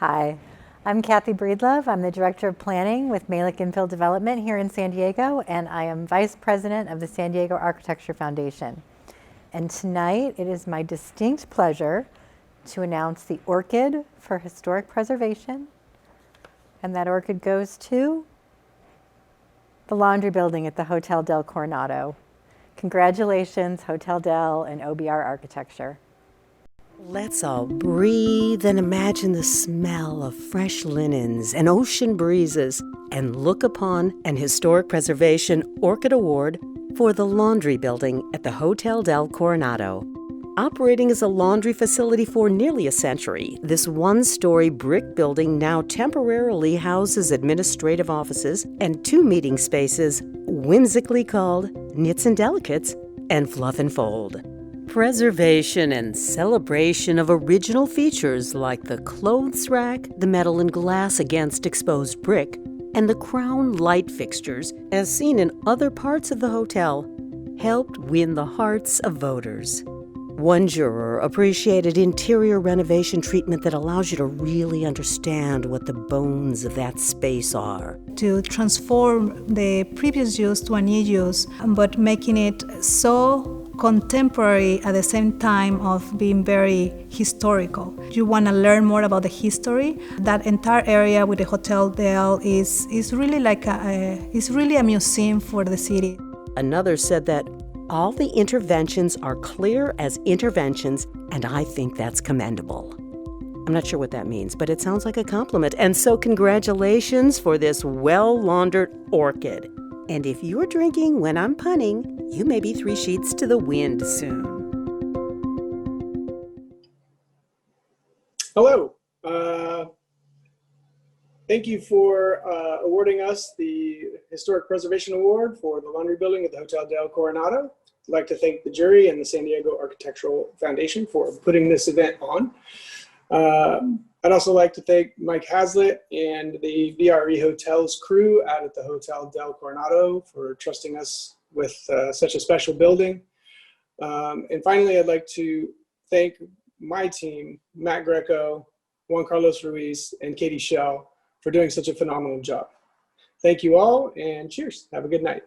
Hi, I'm Kathy Breedlove. I'm the Director of Planning with Malick Infill Development here in San Diego, and I am Vice President of the San Diego Architecture Foundation. And tonight, it is my distinct pleasure to announce the orchid for historic preservation. And that orchid goes to the laundry building at the Hotel del Coronado. Congratulations, Hotel Del and OBR Architecture. Let's all breathe and imagine the smell of fresh linens and ocean breezes and look upon an Historic Preservation Orchid Award for the laundry building at the Hotel del Coronado. Operating as a laundry facility for nearly a century, this one-story brick building now temporarily houses administrative offices and 2 meeting spaces, whimsically called Knits and Delicates and Fluff and Fold. Preservation and celebration of original features like the clothes rack, the metal and glass against exposed brick, and the crown light fixtures, as seen in other parts of the hotel, helped win the hearts of voters. One juror appreciated interior renovation treatment that allows you to really understand what the bones of that space are. To transform the previous use to a new use, but making it so contemporary at the same time of being very historical. You want to learn more about the history. That entire area with the Hotel Del is really like is really a museum for the city. Another said that all the interventions are clear as interventions, and I think that's commendable. I'm not sure what that means, but it sounds like a compliment. And so congratulations for this well-laundered orchid. And if you're drinking when I'm punning, you may be 3 sheets to the wind soon. Hello. Thank you for awarding us the Historic Preservation Award for the laundry building at the Hotel del Coronado. I'd like to thank the jury and the San Diego Architectural Foundation for putting this event on. I'd also like to thank Mike Hazlitt and the VRE Hotels crew out at the Hotel del Coronado for trusting us with such a special building. And finally, I'd like to thank my team, Matt Greco, Juan Carlos Ruiz, and Katie Schell for doing such a phenomenal job. Thank you all, and cheers. Have a good night.